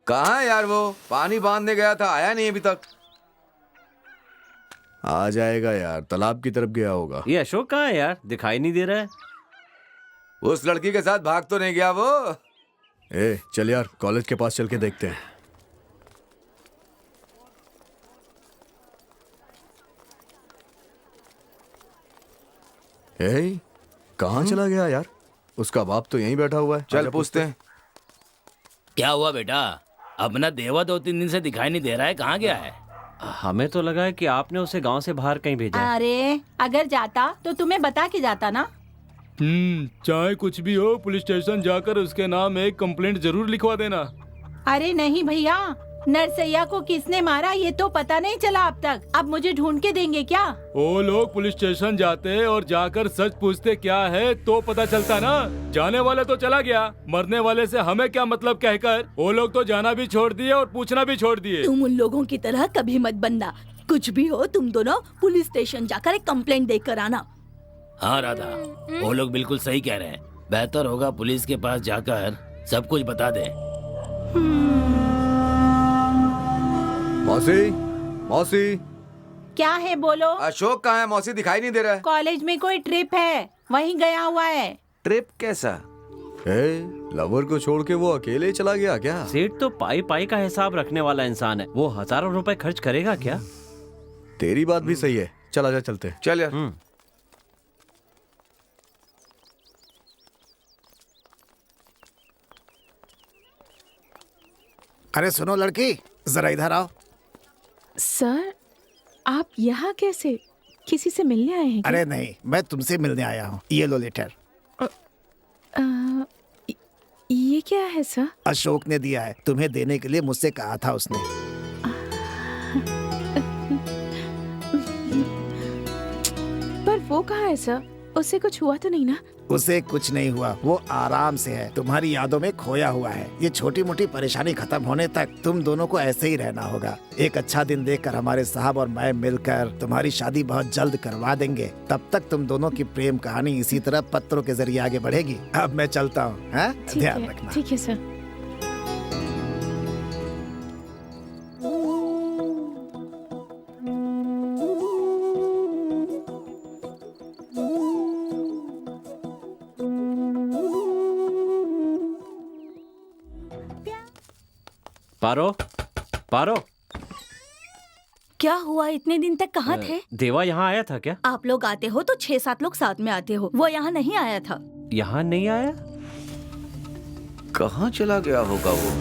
कहाँ है यार वो? पानी बांधने गया था, आया नहीं अभी तक। आ जाएगा यार, तालाब की तरफ गया होगा। ये अशोक कहाँ है यार? दिखाई नहीं दे रहा है। उस लड़की के साथ भाग तो नहीं गया वो? ए चल यार, कॉलेज के पास चल के देखते हैं। ए कहाँ चला गया यार? उसका बाप तो यहीं बैठा हुआ है। चल पूछते हैं। क्या हुआ बेटा? अपना देवा 2-3 दिन से दिखाई नहीं दे रहा है, कहाँ गया है? हमें तो लगा है कि आपने उसे गांव से बाहर कहीं भेजा है। अरे अगर जाता तो तुम्हें बता के जाता ना। चाहे कुछ भी हो, पुलिस स्टेशन जाकर उसके नाम एक कंप्लेंट जरूर लिखवा देना। अरे नहीं भैया, नरसैया को किसने मारा ये तो पता नहीं चला अब तक। अब मुझे ढूंढ के देंगे क्या? वो लोग पुलिस स्टेशन जाते और जाकर सच पूछते क्या है तो पता चलता ना। जाने वाले तो चला गया, मरने वाले से हमें क्या मतलब कहकर वो लोग तो जाना भी छोड़ दिए और पूछना भी छोड़ दिए। तुम उन लोगों की तरह कभी मत बनना। कुछ भी हो तुम दोनों पुलिस स्टेशन जाकर एक कंप्लेंट देकर आना। हाँ राधा, वो लोग बिल्कुल सही कह रहे हैं। बेहतर होगा पुलिस के पास जाकर सब कुछ बता दे। मौसी, मौसी। क्या है बोलो? अशोक कहाँ है? मौसी दिखाई नहीं दे रहा है। कॉलेज में कोई ट्रिप है, वहीं गया हुआ है। ट्रिप कैसा? ए लवर को छोड़ के वो अकेले ही चला गया क्या? सेठ तो पाई पाई का हिसाब रखने वाला इंसान है। वो हजारों रुपए खर्च करेगा क्या? तेरी बात भी सही है। चल आजा चलते। चल यार। अरे सुनो लड़की, जरा इधर आओ। सर, आप यहाँ कैसे? किसी से मिलने आए हैं क्या? अरे नहीं, मैं तुमसे मिलने आया हूँ। ये लो लेटर। ये क्या है सर? अशोक ने दिया है, तुम्हें देने के लिए मुझसे कहा था उसने। पर वो कहाँ है सर? उससे कुछ हुआ तो नहीं ना? उसे कुछ नहीं हुआ, वो आराम से है, तुम्हारी यादों में खोया हुआ है। ये छोटी मोटी परेशानी खत्म होने तक तुम दोनों को ऐसे ही रहना होगा। एक अच्छा दिन देखकर हमारे साहब और मैं मिलकर तुम्हारी शादी बहुत जल्द करवा देंगे। तब तक तुम दोनों की प्रेम कहानी इसी तरह पत्रों के जरिए आगे बढ़ेगी। अब मैं चलता हूँ, ध्यान रखना। ठीक है सर। पारो, पारो। क्या हुआ? इतने दिन तक कहाँ थे? देवा यहाँ आया था क्या? आप लोग आते हो तो 6-7 लोग साथ में आते हो। वो यहाँ नहीं आया था। यहाँ नहीं आया? कहाँ चला गया होगा वो?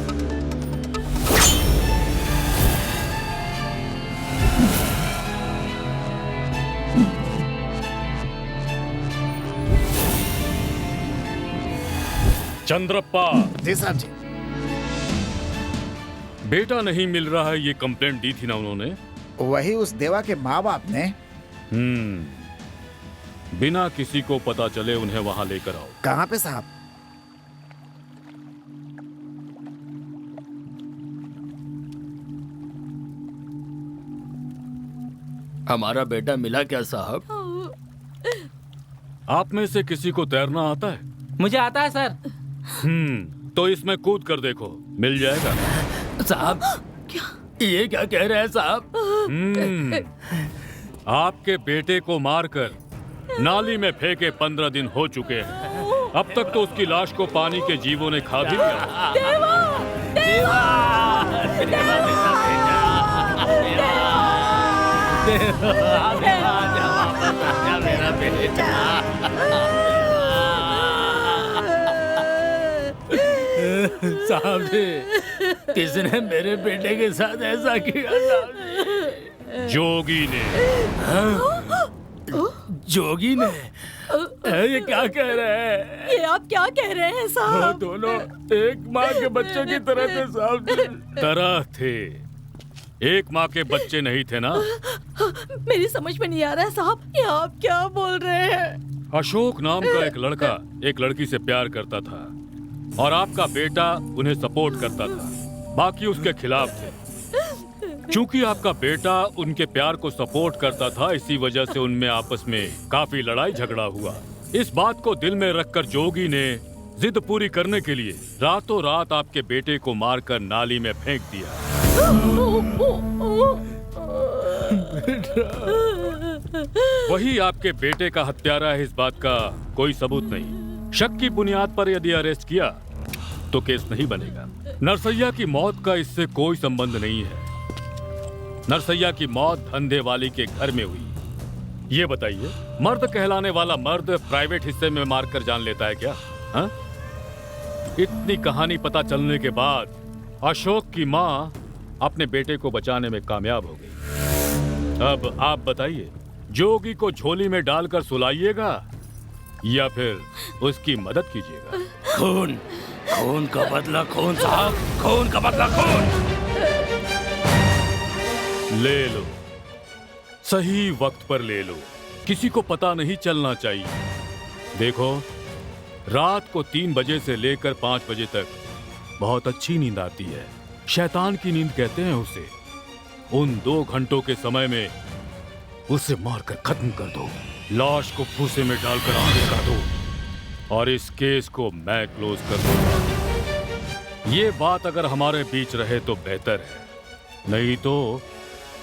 चंद्रप्पा। जी साहब जी। बेटा नहीं मिल रहा है, ये कंप्लेंट दी थी ना उन्होंने? वही उस देवा के माँ बाप ने। बिना किसी को पता चले उन्हें वहां लेकर आओ। कहाँ पे साहब? हमारा बेटा मिला क्या साहब? आप में से किसी को तैरना आता है? मुझे आता है सर। तो इसमें कूद कर देखो, मिल जाएगा। साहब ये क्या कह रहे हैं साहब? आपके बेटे को मारकर नाली में फेंके 15 दिन हो चुके हैं। अब तक तो उसकी लाश को पानी के जीवों ने खा भी लिया। देवा! देवा! देवा! मेरा बेटा। साहब जी, किसने मेरे बेटे के साथ ऐसा किया साहब जी? जोगी ने। जोगी ने? ये क्या कह रहे हैं? ये आप क्या कह रहे हैं वो साहब? दोनों एक माँ के बच्चों की तरह थे साहब जी। तरह थे, एक माँ के बच्चे नहीं थे ना? मेरी समझ में नहीं आ रहा है साहब, ये आप क्या बोल रहे हैं? अशोक नाम का एक लड़का एक लड़की से प्यार करता था और आपका बेटा उन्हें सपोर्ट करता था, बाकी उसके खिलाफ थे। क्योंकि आपका बेटा उनके प्यार को सपोर्ट करता था, इसी वजह से उनमें आपस में काफी लड़ाई झगड़ा हुआ। इस बात को दिल में रखकर जोगी ने जिद पूरी करने के लिए रातों रात आपके बेटे को मारकर नाली में फेंक दिया। वही आपके बेटे का हत्यारा है, इस बात का कोई सबूत नहीं। शक की बुनियाद पर यदि अरेस्ट किया तो केस नहीं बनेगा। नरसैया की मौत का इससे कोई संबंध नहीं है। नरसैया की मौत धंधे वाली के घर में हुई। ये बताइए, मर्द कहलाने वाला मर्द प्राइवेट हिस्से में मारकर जान लेता है क्या? हा? इतनी कहानी पता चलने के बाद अशोक की माँ अपने बेटे को बचाने में कामयाब हो गई। अब आप बताइए, जोगी को झोली में डालकर सुलाइएगा या फिर उसकी मदद कीजिएगा? खून, खून का बदला खून साहब, खून का बदला खून। ले लो, सही वक्त पर ले लो, किसी को पता नहीं चलना चाहिए। देखो, रात को 3 बजे से लेकर 5 बजे तक बहुत अच्छी नींद आती है। शैतान की नींद कहते हैं उसे। उन 2 घंटों के समय में उसे मारकर खत्म कर दो, लाश को फूसे में डालकर आग लगा दो और इस केस को मैं क्लोज कर दूंगा। ये बात अगर हमारे बीच रहे तो बेहतर है, नहीं तो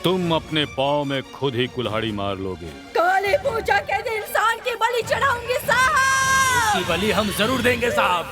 तुम अपने पाँव में खुद ही कुल्हाड़ी मार लोगे। काली पूजा के दिन इंसान की बलि चढ़ाऊंगी साहब। इसकी बलि हम जरूर देंगे साहब।